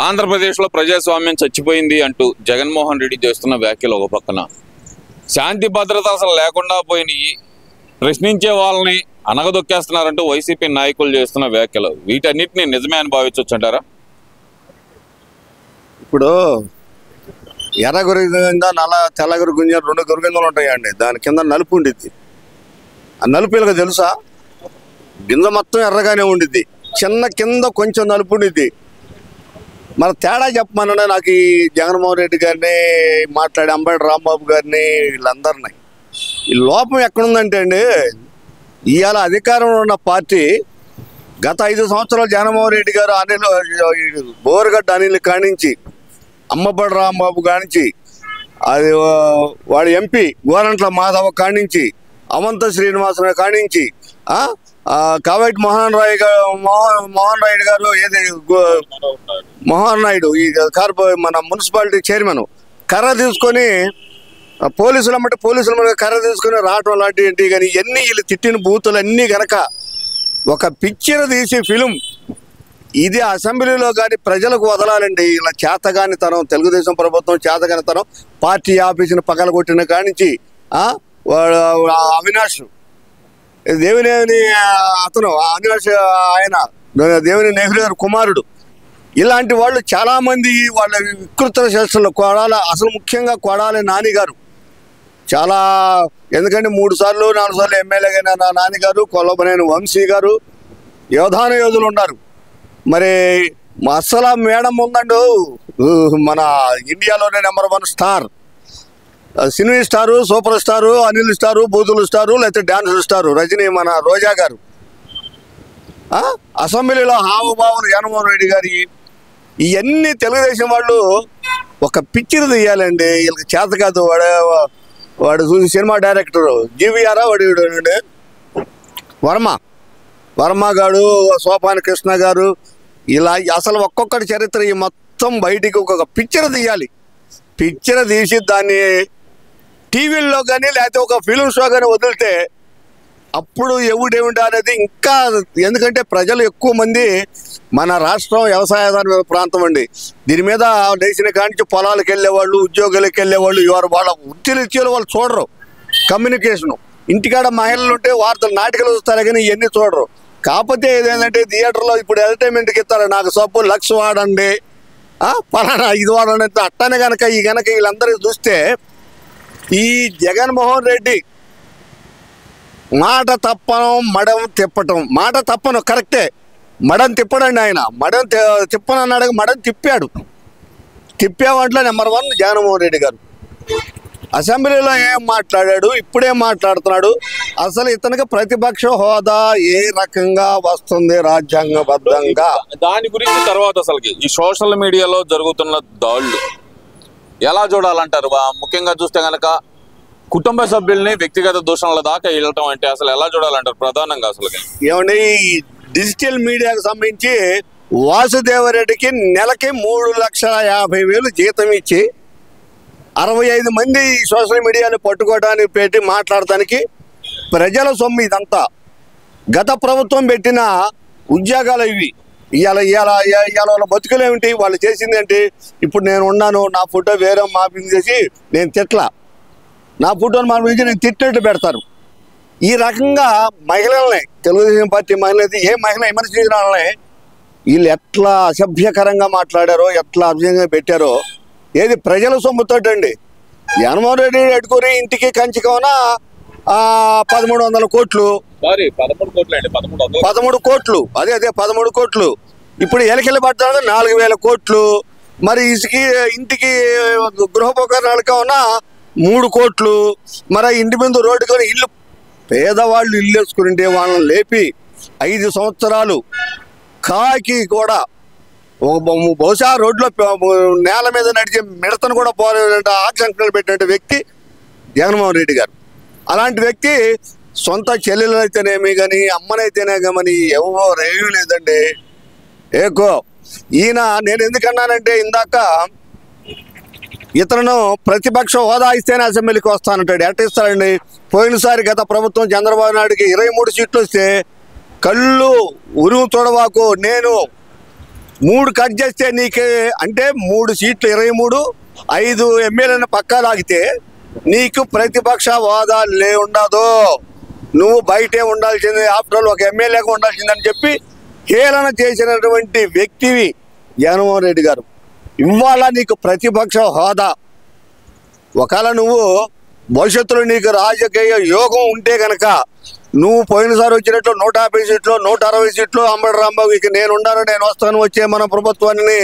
ఆంధ్రప్రదేశ్లో ప్రజాస్వామ్యం చచ్చిపోయింది అంటూ జగన్మోహన్ రెడ్డి చేస్తున్న వ్యాఖ్యలు ఒక పక్కన, శాంతి భద్రత అసలు లేకుండా పోయినాయి, ప్రశ్నించే వాళ్ళని అనగదొక్కేస్తున్నారంటూ వైసీపీ నాయకులు చేస్తున్న వ్యాఖ్యలు, వీటన్నిటిని నిజమే అని భావించవచ్చు అంటారా? ఇప్పుడు ఎర్ర గురిగింజ తెల్ల గురిగింజ రెండు గురిగింజలు ఉంటాయండి. దాని కింద నలుపు ఉండిద్ది. ఆ నలుపు వీళ్ళకి తెలుసా? గింజ మొత్తం ఎర్రగానే ఉండిద్ది, చిన్న కింద కొంచెం నలుపు ఉండిద్ది. మరి తేడా చెప్పమన్నా నాకు ఈ జగన్మోహన్ రెడ్డి గారిని మాట్లాడి అంబటి రాంబాబు గారిని వీళ్ళందరినీ ఈ లోపం ఎక్కడుందంటే అండి, ఇవాళ అధికారంలో ఉన్న పార్టీ గత 5 సంవత్సరాలు జగన్మోహన్ రెడ్డి గారు బోరగడ్డ అనిల్ కానించి, అంబటి రాంబాబు కానించి, అది వాడి ఎంపీ గోరంట్ల మాధవ కానించి, అవంత శ్రీనివాసరావు కానించి, కావేటి మోహన్ రాయుడు గారు ఏది మోహన్ నాయుడు ఈ మన మున్సిపాలిటీ చైర్మన్ కర్ర తీసుకొని పోలీసుల కర్ర తీసుకొని రావటం లాంటివి ఏంటి కానీ ఇవన్నీ వీళ్ళు తిట్టిన బూతులు అన్నీ గనక ఒక పిక్చర్ తీసి ఫిలిం ఇది అసెంబ్లీలో కానీ ప్రజలకు వదలాలండి. ఇలా చేతగానితనం, తెలుగుదేశం ప్రభుత్వం చేతగానితనం, పార్టీ ఆఫీసుని పగలగొట్టిన కానించి అవినాష్ దేవినేని అతను అవినాష్ ఆయన దేవినేని నెహ్రూ గారు కుమారుడు, ఇలాంటి వాళ్ళు చాలామంది వాళ్ళ వికృత చేష్టలు అసలు ముఖ్యంగా కొడాలి నాని గారు చాలా, ఎందుకంటే 3 సార్లు 4 సార్లు ఎమ్మెల్యేగా నా నాన్నగారు, కొల్లబనేని వంశీ గారు యోధాన యోధులు ఉన్నారు. మరి అసలు మేడం ఉందండు మన ఇండియాలోనే number 1 star, cine star, super star, Anil star, బూతులు స్టారు, లేకపోతే డాన్స్ స్టారు రజనీ మన రోజా గారు. అసెంబ్లీలో హావభావులు జగన్మోహన్ రెడ్డి గారి ఇవన్నీ తెలుగుదేశం వాళ్ళు ఒక పిక్చర్ తీయాలండి. వీళ్ళకి చేత కాదు. వాడు చూసి సినిమా డైరెక్టర్ జీవీఆర్ వాడు వర్మ గారు, సోపాని కృష్ణ గారు, ఇలా అసలు ఒక్కొక్కటి చరిత్ర ఈ మొత్తం బయటికి ఒక పిక్చర్ తీయాలి. పిక్చర్ తీసి దాన్ని టీవీల్లో కానీ లేకపోతే ఒక ఫిలిం షో కానీ వదిలితే అప్పుడు ఎవడేమిటి అనేది ఇంకా, ఎందుకంటే ప్రజలు ఎక్కువ మంది మన రాష్ట్రం వ్యవసాయ ప్రాంతం అండి. దీని మీద లేచిన కానించి పొలాలకు వెళ్ళేవాళ్ళు, ఉద్యోగాలకు వెళ్ళేవాళ్ళు, వాళ్ళ వృత్తిరీత్యాలు వాళ్ళు చూడరు. కమ్యూనికేషను ఇంటికాడ మహిళలు ఉంటే వార్తలు నాటికలు చూస్తారు కానీ ఇవన్నీ చూడరు. కాకపోతే ఏదేంటంటే థియేటర్లో ఇప్పుడు ఎంటర్టైన్మెంట్కి ఇస్తారు, నాకు సబ్బు లక్ష వాడండి, పలానా ఇది వాడండి, అట్టనే కనుక వీళ్ళందరికీ చూస్తే ఈ జగన్మోహన్ రెడ్డి మాట తప్పడం మడం తిప్పటం, మాట తప్పను కరెక్టే, మడం తిప్పడండి. ఆయన మడం తిప్పనన్నాడు, మడం తిప్పేవాంట్లో నెంబర్ 1 జగన్మోహన్ రెడ్డి గారు. అసెంబ్లీలో ఏం మాట్లాడాడు, ఇప్పుడేం మాట్లాడుతున్నాడు, అసలు ఇతనికి ప్రతిపక్ష హోదా ఏ రకంగా వస్తుంది రాజ్యాంగబద్ధంగా, దాని గురించి తర్వాత అసలుకి ఈ సోషల్ మీడియాలో జరుగుతున్న దాడులు ఎలా చూడాలంటారు? ముఖ్యంగా చూస్తే కనుక కుటుంబ సభ్యుల్ని వ్యక్తిగత దూషణల దాకా వెళ్ళటం అంటే అసలు ఎలా చూడాలంటారు ప్రధానంగా? అసలు ఏమండి, డిజిటల్ మీడియాకు సంబంధించి వాసుదేవరెడ్డికి నెలకి 3,50,000 జీతం ఇచ్చి 65 మంది సోషల్ మీడియాని పట్టుకోవడానికి పెట్టి మాట్లాడటానికి ప్రజల సొమ్ము ఇదంతా. గత ప్రభుత్వం పెట్టిన ఉద్యోగాలు ఇవి. ఇవాళ బతుకులేమిటి, వాళ్ళు చేసింది ఏంటి? ఇప్పుడు నేను ఉన్నాను, నా ఫోటో వేరే మార్పింగ్ చేసి నేను తిట్లా, నా ఫోటోని మార్పించి నేను తిట్టినట్టు పెడతారు. ఈ రకంగా మహిళల్ని, తెలుగుదేశం పార్టీ మహిళలు ఏ మహిళ విమర్శించిన వాళ్ళని వీళ్ళు ఎట్లా అసభ్యకరంగా మాట్లాడారో, ఎట్లా అభ్యంగా పెట్టారో, ఏది ప్రజల సొమ్ముతోటండి. జగన్మోహన్ రెడ్డి అడుగురి ఇంటికి కంచికోన 1300 కోట్లు, 13 కోట్లు, అదే 13 కోట్లు. ఇప్పుడు ఎలకెళ్ళి పట్టాలి 4,000 కోట్లు. మరి ఇంటికి గృహోపకరణాలకు ఉన్న 3 కోట్లు. మరి ఇంటి ముందు రోడ్డు కొని ఇల్లు, పేదవాళ్ళు ఇల్లు వేసుకుంటే వాళ్ళని లేపి 5 సంవత్సరాలు కాకి కూడా బహుశా రోడ్లో నేల మీద నడిచే మిడతను కూడా పోలేదంటే ఆంక్షలు పెట్టినట్టు వ్యక్తి జగన్మోహన్ రెడ్డి గారు. అలాంటి వ్యక్తి సొంత చెల్లెలు అయితేనేమి కానీ, అమ్మనైతేనే కానీ ఎవరేమీ లేదండి. ఈయన నేను ఎందుకన్నానంటే, ఇందాక ఇతను ప్రతిపక్ష హోదా ఇస్తేనే అసెంబ్లీకి వస్తానంటాడు. ఎట్ట ఇస్తాడండి? పోయినసారి గత ప్రభుత్వం చంద్రబాబు నాయుడికి 23 సీట్లు వస్తే కళ్ళు ఉరుము తొడవాకు, నేను 3 కట్ చేస్తే నీకే అంటే 3 సీట్లు 23, 5 ఎమ్మెల్యేలను పక్కా లాగితే నీకు ప్రతిపక్ష హోదా ఉండదు. నువ్వు బయటే ఉండాల్సింది, ఆఫ్టర్ ఆల్ ఒక ఎమ్మెల్యేగా ఉండాల్సిందని చెప్పి హేళన చేసినటువంటి వ్యక్తివి జగన్మోహన్ రెడ్డి గారు. ఇవాళ నీకు ప్రతిపక్ష హోదా, ఒకవేళ నువ్వు భవిష్యత్తులో నీకు రాజకీయ యోగం ఉంటే కనుక నువ్వు పోయినసారి వచ్చినట్లు 150 సీట్లు 160 సీట్లు అంబటి రాంబాబు ఇక నేను ఉండాను, నేను వస్తాను, వచ్చే మన ప్రభుత్వాన్ని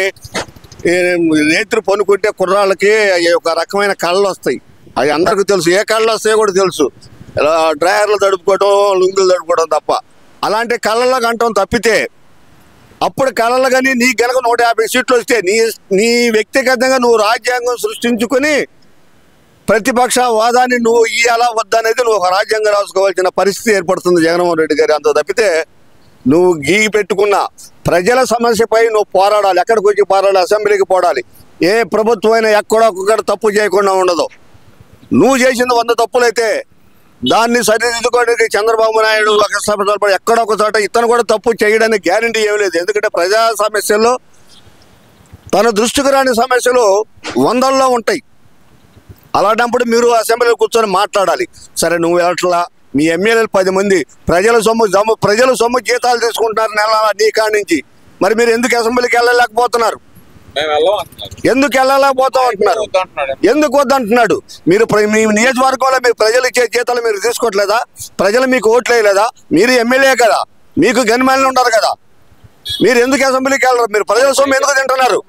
నేత్రి పనుకుంటే కుర్రాళ్ళకి ఒక రకమైన కళ్ళు వస్తాయి. అవి అందరికీ తెలుసు, ఏ కళ్ళు వస్తాయో కూడా తెలుసు. ఇలా డ్రైవర్లు తడుపుకోవడం, లుంగులు తడుపుకోవడం తప్ప అలాంటి కళ్ళలో గంటం తప్పితే అప్పుడు కళలు కానీ నీకు కనుక 150 సీట్లు వస్తే నీ వ్యక్తిగతంగా నువ్వు రాజ్యాంగం సృష్టించుకొని ప్రతిపక్ష హోదాని నువ్వు ఇయ్యాలా వద్దనేది నువ్వు ఒక రాజ్యాంగం రాసుకోవాల్సిన పరిస్థితి ఏర్పడుతుంది జగన్మోహన్ రెడ్డి గారి. అంత తప్పితే నువ్వు గీగి పెట్టుకున్న ప్రజల సమస్యపై నువ్వు పోరాడాలి. ఎక్కడికి వచ్చి పోరాడాలి? అసెంబ్లీకి పోరాడాలి. ఏ ప్రభుత్వం అయినా ఎక్కడొక్కడ తప్పు చేయకుండా ఉండదు. నువ్వు చేసిన 100 తప్పులైతే దాన్ని సరిదిద్దుకోవడానికి చంద్రబాబు నాయుడు కష్టపడి ఎక్కడొక చోట ఇతను కూడా తప్పు చేయడానికి గ్యారంటీ ఏమీ లేదు. ఎందుకంటే ప్రజా సమస్యల్లో తన దృష్టికి రాని సమస్యలు 100ల్లో ఉంటాయి. అలాంటప్పుడు మీరు అసెంబ్లీలో కూర్చొని మాట్లాడాలి. సరే నువ్వు ఎట్లా మీ ఎమ్మెల్యేలు 10 మంది ప్రజల సొమ్ము జీతాలు తీసుకుంటున్నారు నెల నీ కాడి నుంచి, మరి మీరు ఎందుకు అసెంబ్లీకి వెళ్ళలేకపోతున్నారు? ఎందుకు వెళ్ళలేకపోతాం అంటున్నారు? ఎందుకు వద్దంటున్నాడు? మీరు మీ నియోజకవర్గంలో మీరు ప్రజలు ఇచ్చే జీతాలు మీరు తీసుకోవట్లేదా? ప్రజలు మీకు ఓట్లు వేయలేదా? మీరు ఎమ్మెల్యే కదా, మీకు గన్మెన్లు ఉంటారు కదా, మీరు ఎందుకు అసెంబ్లీకి వెళ్ళరు? మీరు ప్రజల సొమ్ము ఎందుకు తింటున్నారు?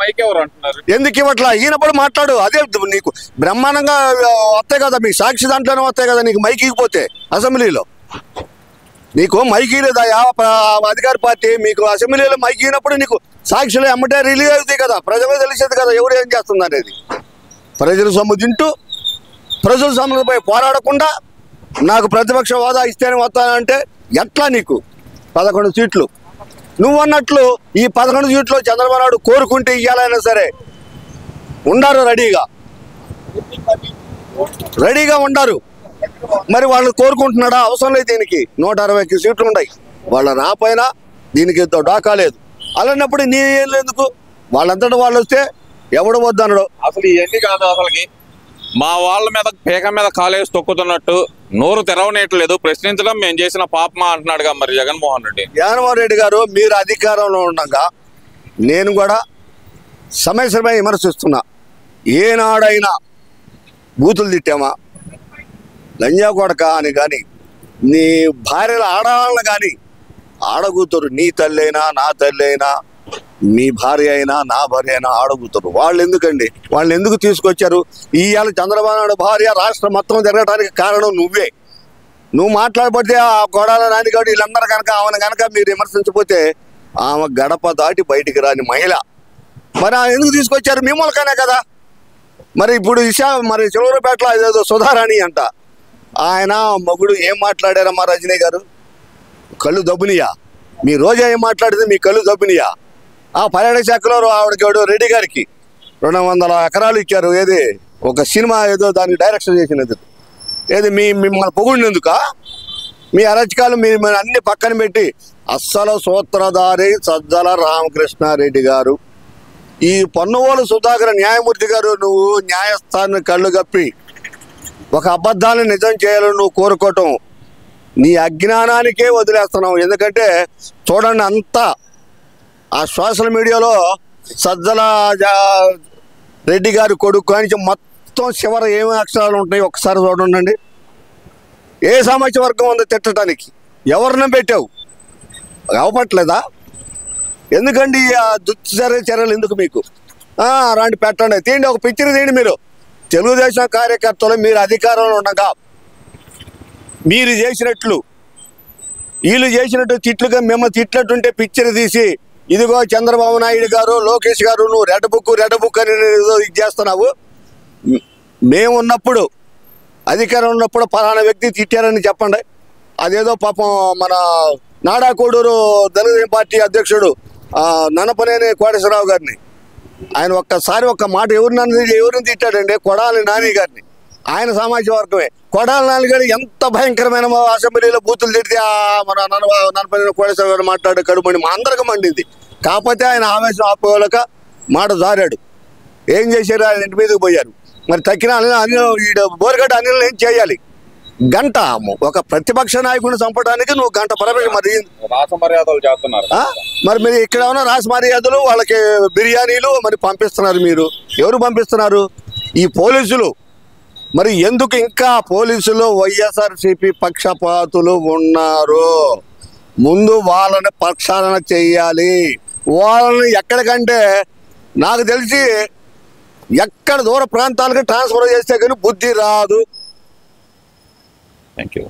ఎందుకు ఇవ్వట్లా? ఈయనప్పుడు మాట్లాడు. అదే నీకు బ్రహ్మాండంగా వస్తాయి కదా, మీ సాక్షి దాంట్లోనే వస్తాయి కదా. నీకు మైక్ ఇకపోతే అసెంబ్లీలో నీకు మైక్ లేదా అధికార పార్టీ మీకు అసెంబ్లీలో మైక్ ఇచ్చినప్పుడు నీకు సాక్షిలో ఎమ్మటే రిలీజ్ అవుతాయి కదా, ప్రజలకు తెలిసేది కదా ఎవరు ఏం చేస్తుంది అనేది. ప్రజల సొమ్ము తింటూ ప్రజల సొమ్ముపై పోరాడకుండా నాకు ప్రతిపక్ష హోదా ఇస్తేనే వస్తానంటే ఎట్లా? నీకు 11 సీట్లు నువ్వు అన్నట్లు ఈ 11 సీట్లు చంద్రబాబు నాయుడు కోరుకుంటే ఇవ్వాలైనా సరే ఉండారు, రెడీగా ఉండారు. మరి వాళ్ళు కోరుకుంటున్నాడా? అవసరం లేదు. దీనికి 160 సీట్లు ఉన్నాయి. వాళ్ళ రాపోయినా దీనికి డాకా లేదు. అలాంటప్పుడు నీ ఎందుకు? వాళ్ళంతటా వాళ్ళు వస్తే ఎవడు వద్దనడు. అసలు ఇవన్నీ కాదు, అసలుకి మా వాళ్ళ మీద పేక మీద కాలేసి తొక్కుతున్నట్టు నోరు తెరవనేయట్లేదు. ప్రశ్నించడం మేము చేసిన పాపమా అంటున్నాడుగా మరి జగన్మోహన్ రెడ్డి గారు. మీరు అధికారంలో ఉండగా నేను కూడా సమస్యపై విమర్శిస్తున్నా. ఏనాడైనా బూతులు తిట్టామా? లంజా కొడక అని కానీ నీ భార్యల ఆడవాళ్ళని కానీ ఆడగూతురు, నీ తల్లి అయినా నా తల్లి అయినా మీ భార్య అయినా నా భార్య అయినా ఆడగూతురు. వాళ్ళు ఎందుకండి? వాళ్ళని ఎందుకు తీసుకొచ్చారు? ఇవాళ చంద్రబాబు నాయుడు భార్య రాష్ట్రం మొత్తం జరగడానికి కారణం నువ్వే. నువ్వు మాట్లాడబడితే ఆ కొడాల నానిగాడు వీళ్ళందరూ కనుక ఆమెను కనుక మీరు విమర్శించకపోతే ఆమె గడప దాటి బయటికి రాని మహిళ. మరి ఎందుకు తీసుకొచ్చారు? మీ మూలకనే కదా. మరి ఇప్పుడు మరి చిలవరపేటలో ఏదో సుధారాణి అంట, ఆయన మొగుడు ఏం మాట్లాడారమ్మా రజనీ గారు? కళ్ళు దబ్బునియా? మీ రోజా ఏం మాట్లాడితే మీ కళ్ళు దబ్బునియా? ఆ పర్యాటక శాఖలో ఆవిడకి రెడ్డి గారికి 200 ఎకరాలు ఇచ్చారు. ఏది ఒక సినిమా ఏదో దానికి డైరెక్షన్ చేసినది ఏది మిమ్మల్ని పొగుడినందుక? మీ అరచకాలు మీరు అన్ని పక్కన పెట్టి అస్సలు సూత్రధారి సజ్జల రామకృష్ణారెడ్డి గారు, ఈ పొన్నవోలు సుధాకర్ న్యాయమూర్తి గారు, నువ్వు న్యాయస్థానాన్ని కళ్ళు కప్పి ఒక అబద్ధాన్ని నిజం చేయాలని నువ్వు కోరుకోవటం నీ అజ్ఞానానికే వదిలేస్తున్నావు. ఎందుకంటే చూడండి, అంతా ఆ సోషల్ మీడియాలో సజ్జల రెడ్డి గారి కొడుకు అని మొత్తం చివర ఏమి అక్షరాలు ఉంటాయి ఒకసారి చూడండి. ఏ సామాజిక వర్గం ఉందో తిట్టడానికి ఎవరిని పెట్టావు? అవపట్లేదా? ఎందుకండి ఆ చర్యలు ఎందుకు మీకు? అలాంటి పెట్టండి, తీయండి, ఒక పిక్చర్ తీయండి. మీరు తెలుగుదేశం కార్యకర్తలు మీరు అధికారంలో ఉండగా మీరు చేసినట్లు వీళ్ళు చేసినట్టు తిట్లుగా మిమ్మల్ని తిట్లట్టుంటే పిక్చర్ తీసి ఇదిగో చంద్రబాబు నాయుడు గారు, లోకేష్ గారు, నువ్వు రెడ్ బుక్ అని ఇది చేస్తున్నావు. మేము ఉన్నప్పుడు అధికారం ఉన్నప్పుడు పలానా వ్యక్తి తిట్టారని చెప్పండి. అదేదో పాపం మన నాడాకోడూరు తెలుగుదేశం పార్టీ అధ్యక్షుడు నన్నపనేని కోటేశ్వరరావు గారిని ఆయన ఒక్కసారి ఒక్క మాట ఎవరిని తిట్టాడండి? కొడాలి నాని గారిని. ఆయన సామాజిక వర్గమే. కొడాలి నాని గారు ఎంత భయంకరమైన అసెంబ్లీలో బూతులు తిడితే మన నన్నపనేని కోటేశ్వరరావు గారు మాట్లాడే కడుపుని మా అందరికీ మండింది. కాకపోతే ఆయన ఆవేశం ఆపుకోలేక మాట జారాడు. ఏం చేశారు? ఆయన ఇంటి మీదకి పోయారు. మరి తక్కిన అనిల్ బోరగడ్డ అనిల్ ఏం చేయాలి? గంట ఒక ప్రతిపక్ష నాయకుడిని చంపడానికి నువ్వు గంట పరమేశ్వర మరి రాసమర్యాదలు చేస్తున్నారు. మరి మీరు ఇక్కడ ఉన్న రాసమర్యాదలు వాళ్ళకి బిర్యానీలు మరి పంపిస్తున్నారు. మీరు ఎవరు పంపిస్తున్నారు? ఈ పోలీసులు. మరి ఎందుకు ఇంకా పోలీసులు వైఎస్ఆర్సీపీ పక్షపాతులు ఉన్నారు? ముందు వాళ్ళని ప్రక్షాళన చేయాలి. వాళ్ళని ఎక్కడికంటే నాకు తెలిసి ఎక్కడ దూర ప్రాంతాలకు ట్రాన్స్ఫర్ చేస్తే కానీ బుద్ధి రాదు. Thank you.